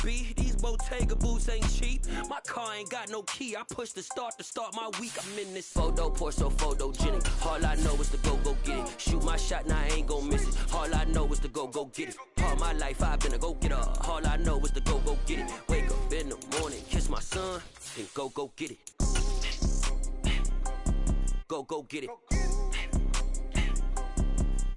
be. These Bottega boots ain't cheap. My car ain't got no key. I push the start to start my week. I'm in this photo, pour so photogenic. All I know is to go get it. Shoot my shot, now I ain't gon' miss it. All I know is to go get it. All my life I've been a go-getter. All I know is to go get it. Wake up in the morning, kiss my son, then go get it. Go get it.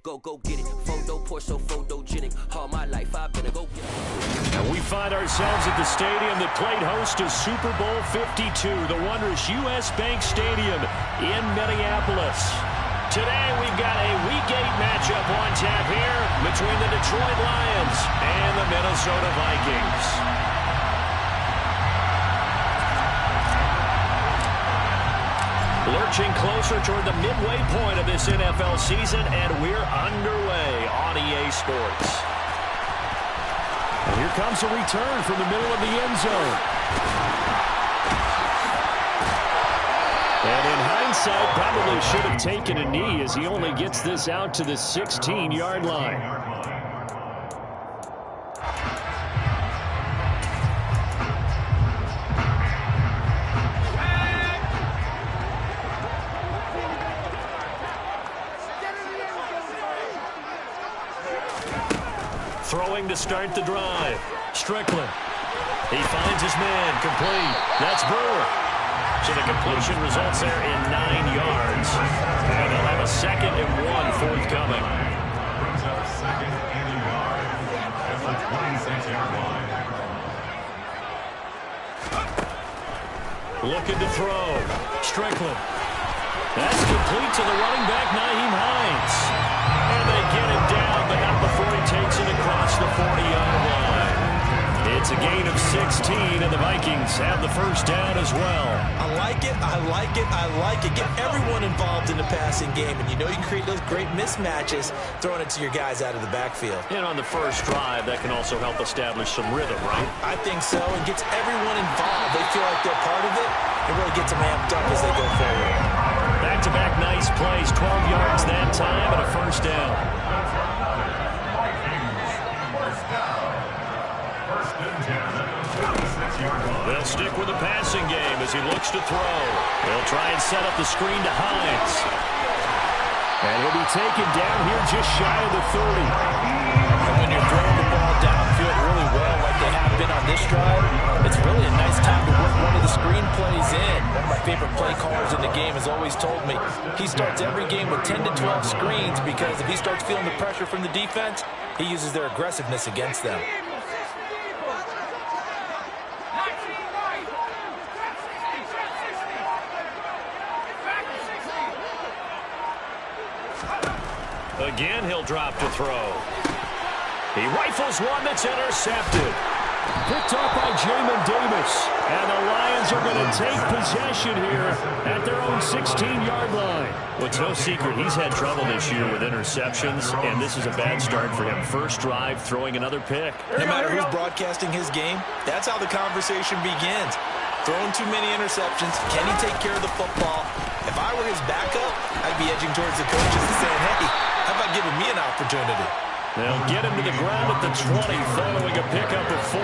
Go get it. Photo, pour so photogenic. All my life I've been a go-getter. And we find ourselves at the stadium that played host to Super Bowl 52, the wondrous U.S. Bank Stadium in Minneapolis. Today we've got a Week 8 matchup on tap here between the Detroit Lions and the Minnesota Vikings. Lurching closer toward the midway point of this NFL season, and we're underway on EA Sports. And here comes a return from the middle of the end zone. And in hindsight, probably should have taken a knee as he only gets this out to the 16-yard line. Throwing to start the drive. Strickland. He finds his man. Complete. That's Brewer. So the completion results there in 9 yards. And they'll have a 2nd and 1 forthcoming. Looking to throw. Strickland. That's complete to the running back, Nyheim Hines. And they get it down, but not before he takes it across the 40-yard line. It's a gain of 16, and the Vikings have the first down as well. I like it, I like it, I like it. Get everyone involved in the passing game, and you know you can create those great mismatches throwing it to your guys out of the backfield. And on the first drive, that can also help establish some rhythm, right? I think so, and gets everyone involved. They feel like they're part of it, and really gets them amped up as they go forward. Back-to-back nice plays, 12 yards that time, and a first down. They'll stick with the passing game as he looks to throw. They'll try and set up the screen to Hines. And he'll be taken down here just shy of the 30. And when you're throwing the ball downfield really well like they have been on this drive, it's really a nice time to work one of the screen plays in. One of my favorite play callers in the game has always told me he starts every game with 10 to 12 screens because if he starts feeling the pressure from the defense, he uses their aggressiveness against them. Again, he'll drop to throw. He rifles one that's intercepted. Picked up by Jamin Davis. And the Lions are going to take possession here at their own 16-yard line. Well, it's no secret he's had trouble this year with interceptions, and this is a bad start for him. First drive, throwing another pick. No matter who's broadcasting his game, that's how the conversation begins. Throwing too many interceptions. Can he take care of the football? If I were his backup, I'd be edging towards the coaches and saying, hey, how about giving me an opportunity? They'll get him to the ground at the 20, following a pickup of 4.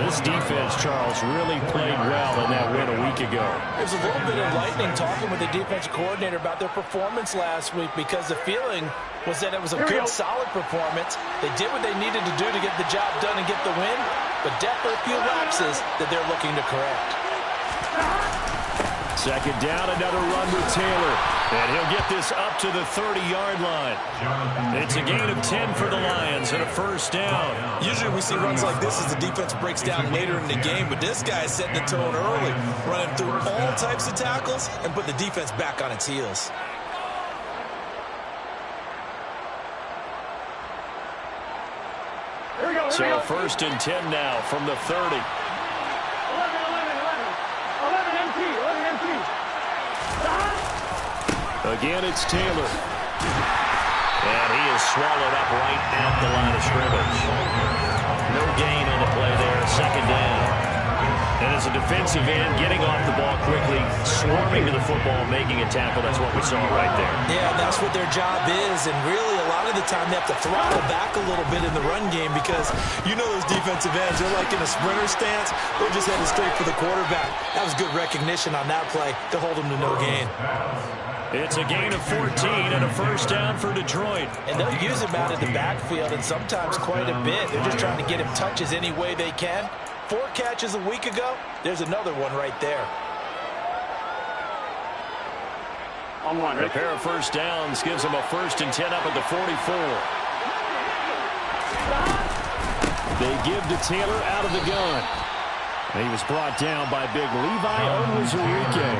This defense, Charles, really played well in that win a week ago. There's a little bit of lightning talking with the defensive coordinator about their performance last week because the feeling was that it was a good, solid performance. They did what they needed to do to get the job done and get the win, but definitely a few lapses that they're looking to correct. Second down, another run with Taylor. And he'll get this up to the 30-yard line. It's a gain of 10 for the Lions and a first down. Usually we see runs like this as the defense breaks down later in the game, but this guy is setting the tone early, running through all types of tackles and put the defense back on its heels. So first and 10 now from the 30. Again, it's Taylor. And he is swallowed up right at the line of scrimmage. No gain on the play there, second down. And as a defensive end, getting off the ball quickly, swarming to the football, making a tackle. That's what we saw right there. Yeah, that's what their job is, and really a lot of the time they have to throttle back a little bit in the run game because you know those defensive ends, they're like in a sprinter stance. They're just headed straight for the quarterback. That was good recognition on that play to hold them to no gain. It's a gain of 14 and a first down for Detroit. And they'll use him out in the backfield and sometimes quite a bit. They're just trying to get him touches any way they can. 4 catches a week ago. There's another one right there. A pair of first downs gives him a 1st and 10 up at the 44. They give to Taylor out of the gun. And he was brought down by big Levi Onwuzurike.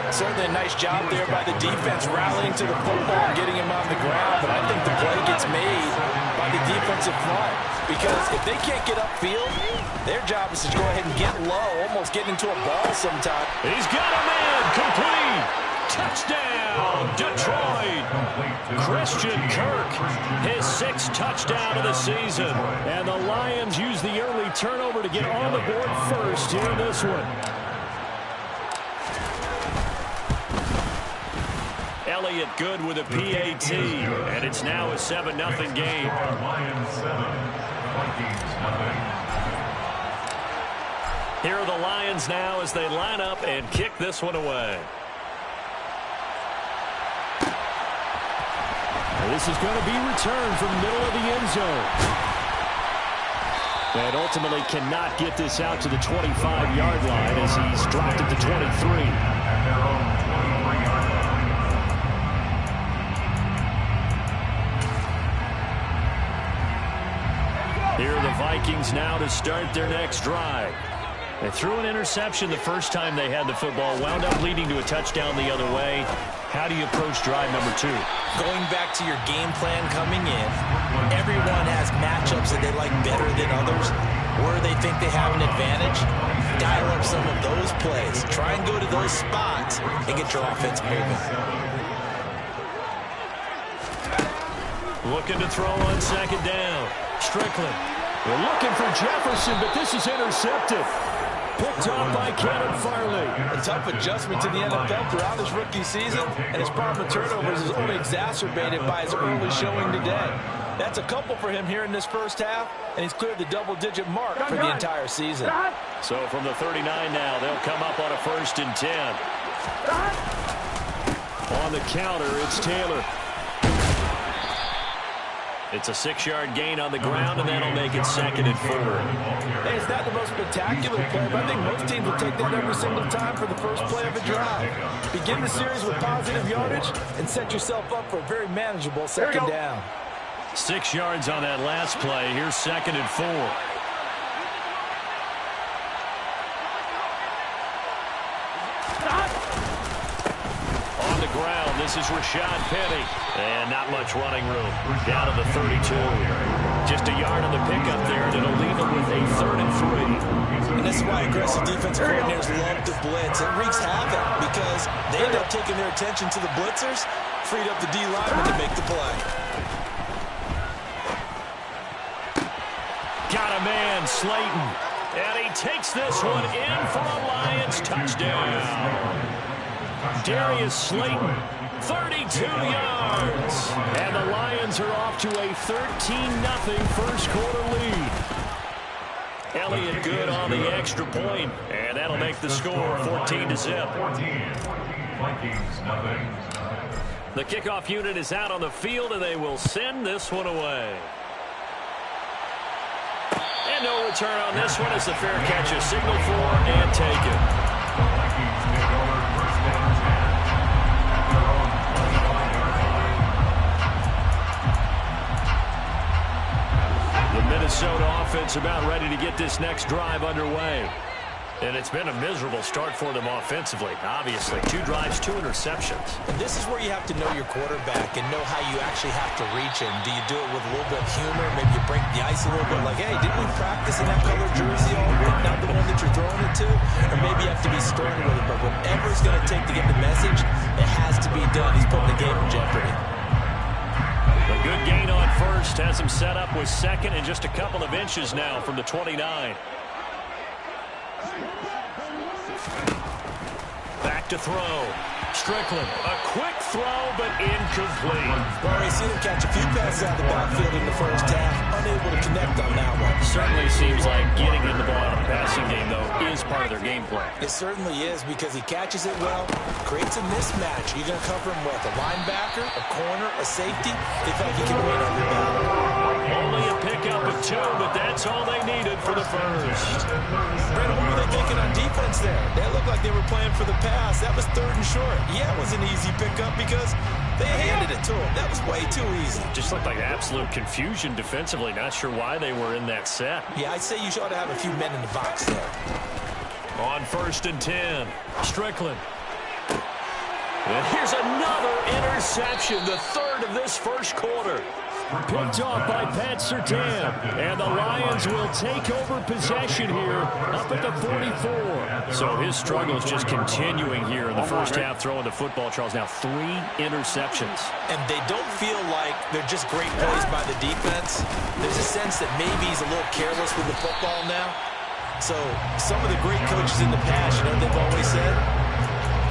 Certainly a nice job there by the defense rallying to the football, getting him on the ground. But I think the play gets made by the defensive front because if they can't get upfield, their job is to go ahead and get low, almost get into a ball sometime. He's got a man complete. Touchdown, Detroit. Christian Kirk, his 6th touchdown of the season. And the Lions use the early turnover to get on the board first here in this one. Elliott good with a PAT, and it's now a 7-0 game. Here are the Lions now as they line up and kick this one away. This is going to be returned from the middle of the end zone. And ultimately cannot get this out to the 25-yard line as he's dropped it to 23. Here are the Vikings now to start their next drive. They threw an interception the first time they had the football, wound up leading to a touchdown the other way. How do you approach drive number 2? Going back to your game plan coming in, everyone has matchups that they like better than others, where they think they have an advantage. Dial up some of those plays. Try and go to those spots and get your offense moving. Looking to throw on 2nd down. Strickland. They're looking for Jefferson, but this is intercepted. Picked off by Kenneth Farley. A tough adjustment to the NFL throughout his rookie season, and his problem with turnovers is only exacerbated by his early showing today. That's a couple for him here in this first half, and he's cleared the double-digit mark for the entire season. So from the 39 now, they'll come up on a 1st and 10. On the counter, it's Taylor. It's a 6-yard gain on the ground, and that'll make it 2nd and 4. Hey, it's not the most spectacular play, but I think most teams will take that every single time for the first play of a drive. Begin the series with positive yardage and set yourself up for a very manageable 2nd down. 6 yards on that last play. Here's 2nd and 4. On the ground, this is Rashad Penny. And not much running room. Down to the 32. Just a yard on the pickup there, and it'll leave them with a 3rd and 3. And this is why aggressive defensive coordinators love to blitz. It wreaks havoc because they end up taking their attention to the blitzers, freed up the D lineman to make the play. Got a man, Slayton. And he takes this one in for a Lions touchdown. Darius Slayton, 32 yards. And the Lions are off to a 13-0 first quarter lead. Elliott good on the extra point, and that'll make the score 14-0. The kickoff unit is out on the field, and they will send this one away. And no return on this one as the fair catch is signaled for and taken. The Minnesota offense about ready to get this next drive underway. And it's been a miserable start for them offensively, obviously. 2 drives, 2 interceptions. And this is where you have to know your quarterback and know how you actually have to reach him. Do you do it with a little bit of humor? Maybe you break the ice a little bit like, hey, didn't we practice in that color jersey all week? Not the one that you're throwing it to? Or maybe you have to be stern with it. But whatever it's going to take to get the message, it has to be done. He's putting the game in jeopardy. A good gain on first has him set up with 2nd and just a couple of inches now from the 29. Back to throw. Strickland, a quick throw, but incomplete. Already seen him catch a few passes out of the backfield in the first half. Unable to connect on that one. Certainly seems like getting in the ball out of the passing game, though, is part of their game plan. It certainly is because he catches it well, creates a mismatch. You're going to cover him with a linebacker, a corner, a safety. They feel like he can win every battle. Only a pickup of 2, but that's all they needed for the first. Brent, what were they thinking on defense there? They looked like they were playing for the pass. That was 3rd and short. Yeah, it was an easy pickup because they handed it to him. That was way too easy. Just looked like absolute confusion defensively. Not sure why they were in that set. Yeah, I'd say you ought to have a few men in the box there. On 1st and 10, Strickland. And here's another interception, the 3rd of this first quarter. Picked off by Pat Surtain. And the Lions will take over possession here up at the 44. So his struggle is just continuing here in the first half, throwing the football. Charles, now 3 interceptions. And they don't feel like they're just great plays by the defense. There's a sense that maybe he's a little careless with the football now. So some of the great coaches in the past, you know what they've always said?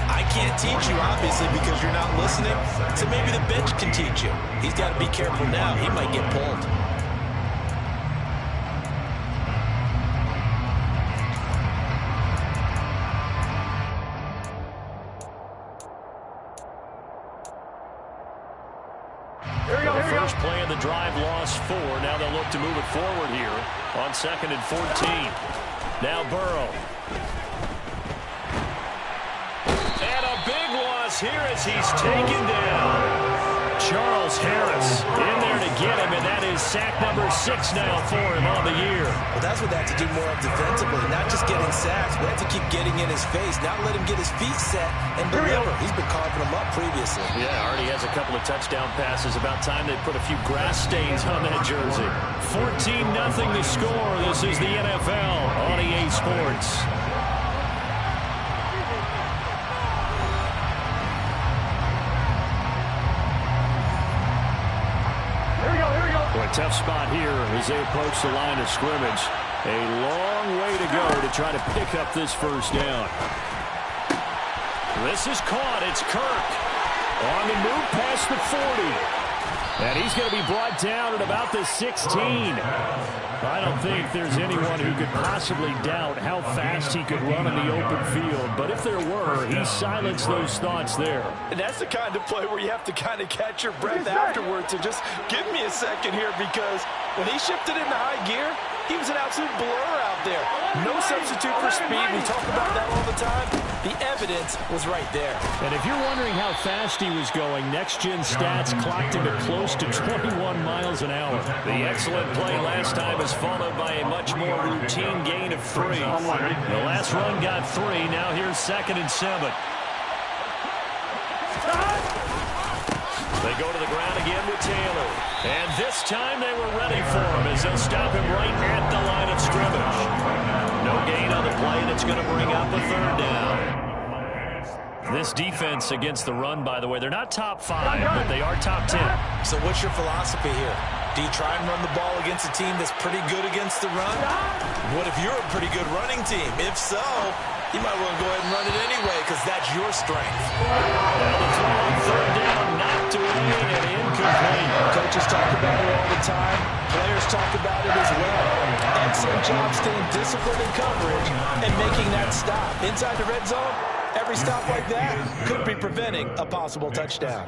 I can't teach you, obviously, because you're not listening. So maybe the bench can teach you. He's got to be careful now. He might get pulled. First play of the drive, lost 4. Now they'll look to move it forward here on 2nd and 14. Now Burrow. And a big loss here as he's taken down. Charles Harris in there to get him, and that is sack number 6 now for him on the year. Well, that's what they have to do more of defensively, not just getting sacks. We have to keep getting in his face, not let him get his feet set and deliver. He's been carving them up previously. Yeah, already has a couple of touchdown passes. About time they put a few grass stains on that jersey. 14-0 the score. This is the NFL on EA Sports. A tough spot here as they approach the line of scrimmage. A long way to go to try to pick up this first down. This is caught. It's Kirk on the move past the 40. And he's going to be brought down at about the 16. I don't think there's anyone who could possibly doubt how fast he could run in the open field. But if there were, he silenced those thoughts there. And that's the kind of play where you have to kind of catch your breath afterwards and just give me a second here, because when he shifted into high gear, he was an absolute blur out there. No substitute for speed. We talk about that all the time. The evidence was right there. And if you're wondering how fast he was going, next-gen stats clocked him at close to 21 miles an hour. The excellent play last time is followed by a much more routine gain of 3. The last run got 3. Now here's 2nd and 7. They go to the ground again with Taylor. And this time they were ready for him as they'll stop him right at the line of scrimmage. No gain on the play, and it's going to bring up a 3rd down. This defense against the run, by the way, they're not top 5, but they are top 10. So what's your philosophy here? Do you try and run the ball against a team that's pretty good against the run? What if you're a pretty good running team? If so, you might want to go ahead and run it anyway, because that's your strength. Well, the throw on 3rd down, knocked away and incomplete. Coaches talk about it all the time. Players talk about it as well. Excellent job staying disciplined in coverage and making that stop. Inside the red zone, every stop like that could be preventing a possible touchdown.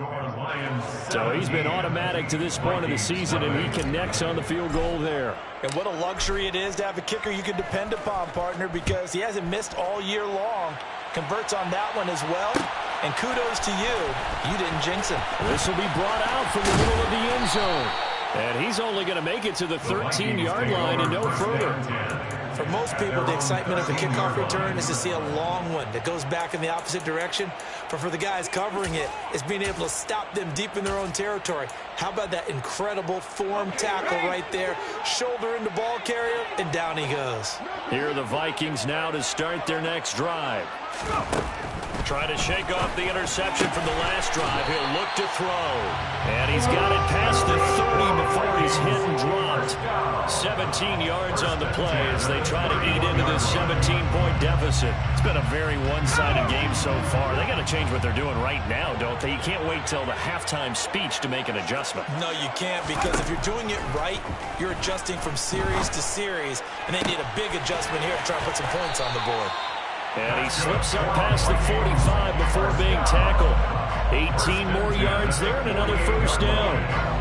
So he's been automatic to this point of the season, and he connects on the field goal there. And what a luxury it is to have a kicker you can depend upon, partner, because he hasn't missed all year long. Converts on that one as well. And kudos to you. You didn't jinx him. This will be brought out from the middle of the end zone. And he's only going to make it to the 13-yard line and no further. For most people, the excitement of a kickoff return is to see a long one that goes back in the opposite direction. But for the guys covering it, it's being able to stop them deep in their own territory. How about that incredible form tackle right there? Shoulder into ball carrier, and down he goes. Here are the Vikings now to start their next drive. Trying to shake off the interception from the last drive. He'll look to throw. And he's got it past the 30 before he's hit and dropped. 17 yards on the play as they try to eat into this 17-point deficit. It's been a very one-sided game so far. They got to change what they're doing right now, don't they? You can't wait till the halftime speech to make an adjustment. No, you can't, because if you're doing it right, you're adjusting from series to series, and they need a big adjustment here to try to put some points on the board. And he slips up past the 45 before being tackled. 18 more yards there and another first down.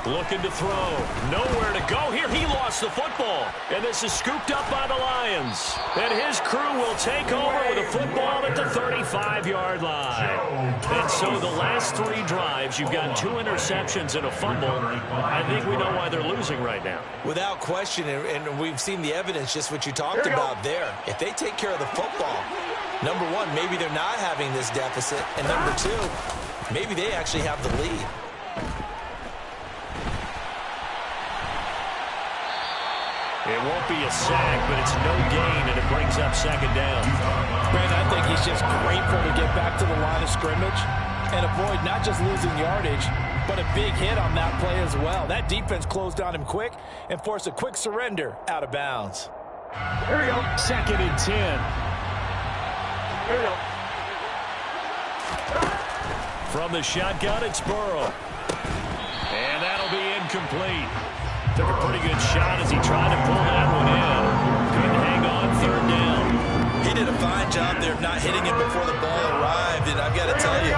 Looking to throw. Nowhere to go here. He lost the football. And this is scooped up by the Lions. And his crew will take over with a football at the 35-yard line. And so the last 3 drives, you've got 2 interceptions and a fumble. I think we know why they're losing right now. Without question, and we've seen the evidence, just what you talked about there. If they take care of the football, number one, maybe they're not having this deficit. And number 2, maybe they actually have the lead. It won't be a sack, but it's no gain, and it brings up second down. Brandon, I think he's just grateful to get back to the line of scrimmage and avoid not just losing yardage, but a big hit on that play as well. That defense closed on him quick and forced a quick surrender out of bounds. Here we go. 2nd and 10. Here we go. From the shotgun, it's Burrow. And that'll be incomplete. Took a pretty good shot as he tried to pull that one in. Couldn't hang on 3rd down. He did a fine job there of not hitting him before the ball arrived, and I've got to tell you,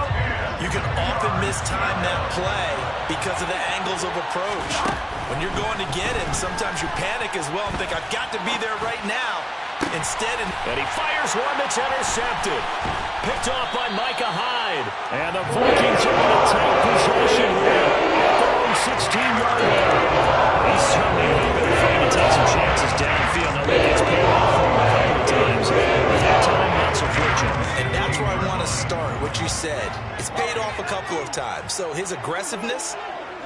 you can often mistime that play because of the angles of approach. When you're going to get him, sometimes you panic as well and think, I've got to be there right now. Instead, and he fires one that's intercepted. Picked off by Micah Hyde. And the Vikings are going to take possession here at their own 16-yard line. He's certainly a little bit afraid to take some chances downfield. Now that gets paid off for him a couple of times. But that time, not so fortunate. And that's where I want to start, what you said. It's paid off a couple of times. So his aggressiveness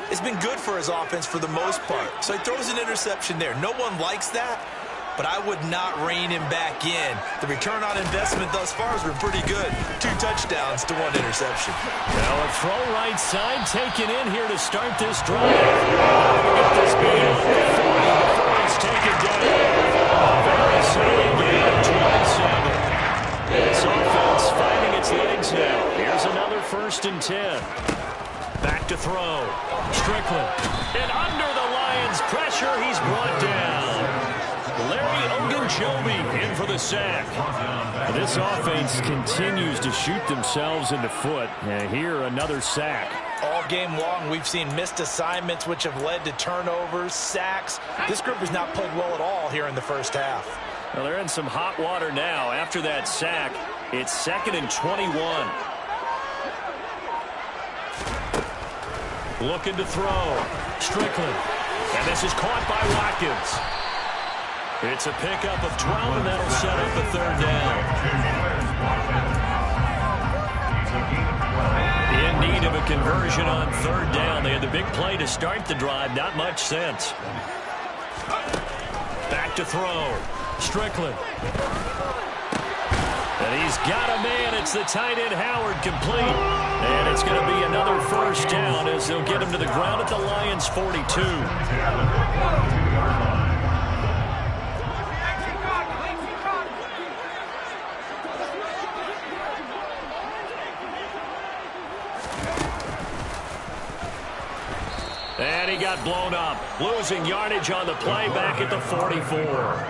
has been good for his offense for the most part. So he throws an interception there. No one likes that, but I would not rein him back in. The return on investment thus far has been pretty good. 2 touchdowns to 1 interception. Now a throw right side taken in here to start this drive. Get this ball before it's taken down. Very solid game of 27. This offense finding its legs now. Here's another 1st and 10. Back to throw. Strickland. And under the Lions' pressure, he's brought down. Larry Ogunjobi in for the sack. This offense continues to shoot themselves in the foot. And here, another sack. All game long, we've seen missed assignments, which have led to turnovers, sacks. This group has not played well at all here in the first half. Well, they're in some hot water now. After that sack, it's 2nd and 21. Looking to throw. Strickland. And this is caught by Watkins. It's a pickup of 12, and that'll set up a 3rd down. In need of a conversion on 3rd down. They had the big play to start the drive. Not much sense. Back to throw. Strickland. And he's got a man. It's the tight end Howard, complete. And it's going to be another first down as they'll get him to the ground at the Lions' 42. And he got blown up. Losing yardage on the play back at the 44.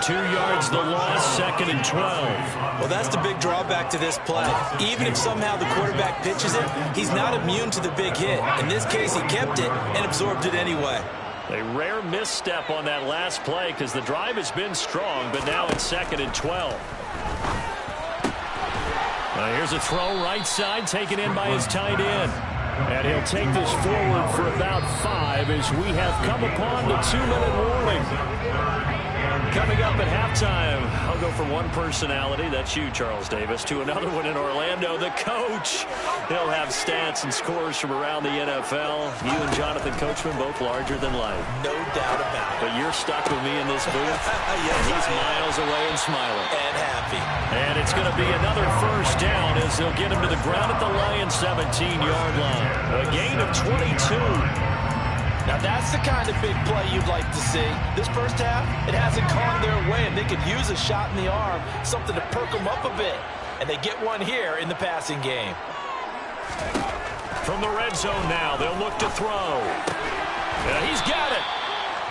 2 yards the loss, 2nd and 12. Well, that's the big drawback to this play. Even if somehow the quarterback pitches it, he's not immune to the big hit. In this case, he kept it and absorbed it anyway. A rare misstep on that last play because the drive has been strong, but now it's 2nd and 12. Here's a throw right side taken in by his tight end. And he'll take this forward for about 5 as we have come upon the 2-minute warning. Coming up at halftime, I'll go from one personality, that's you, Charles Davis, to another one in Orlando, the coach. He'll have stats and scores from around the NFL. You and Jonathan Coachman, both larger than life. No doubt about it. But you're stuck with me in this booth. Yes, and he's miles away and smiling. And happy. And it's going to be another first down as they'll get him to the ground at the Lions' 17-yard line. A gain of 22. Now, that's the kind of big play you'd like to see. This first half, it hasn't gone their way, and they could use a shot in the arm, something to perk them up a bit. And they get one here in the passing game. From the red zone now, they'll look to throw. He's got it.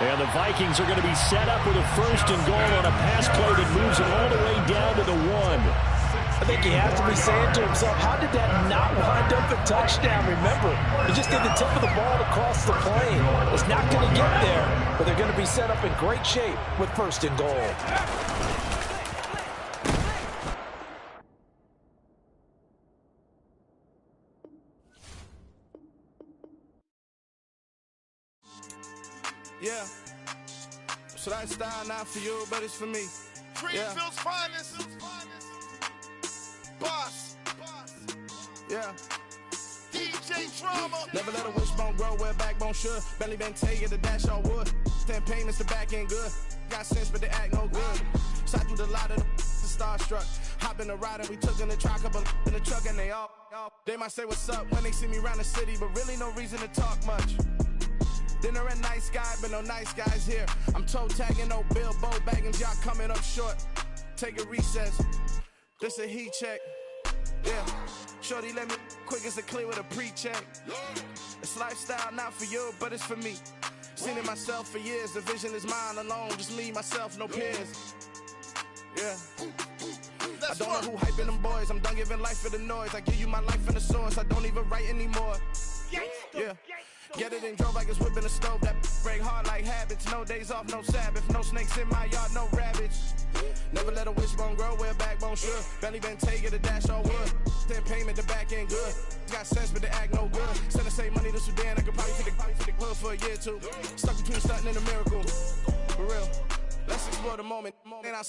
And the Vikings are going to be set up with a first and goal on a pass play that moves them all the way down to the 1. I think he has to be saying to himself, how did that not wind up a touchdown? Remember, he just did the tip of the ball across the plane. It's not going to get there, but they're going to be set up in great shape with first and goal. Yeah. So that style not for you, but it's for me. Greenfield's finest. Boss. Yeah. DJ Drama. Never let a wishbone grow where backbone should. Belly been taking the dash on wood. 10 payments, the back end good. Got sense, but they act no good. Side through the lot of the starstruck. Hop in the ride and we took in the truck, couple in the truck and they all. They might say what's up when they see me around the city, but really no reason to talk much. Dinner and nice guy, but no nice guys here. I'm toe tagging, no Bilbo Baggins, y'all coming up short. Take a recess. This a heat check. Yeah. Shorty let me quick as a clear with a pre-check. It's lifestyle not for you, but it's for me. Seen it myself for years. The vision is mine alone. Just me, myself, no peers. Yeah. I don't know who hyping them boys. I'm done giving life for the noise. I give you my life in the source. I don't even write anymore. Yeah. Get it and drove like it's whipping the stove. That break hard like habits. No days off, no Sabbath. No snakes in my yard, no rabbits. Never let a wishbone grow where backbone should. Belly been taking the dash all wood. 10 payment, the back end good. Got sense, but they act no good. Send the same money to Sudan. I could probably take the hood for a year or two. Stuck between stunting and a miracle. For real. Let's explore the moment. Ain't outside.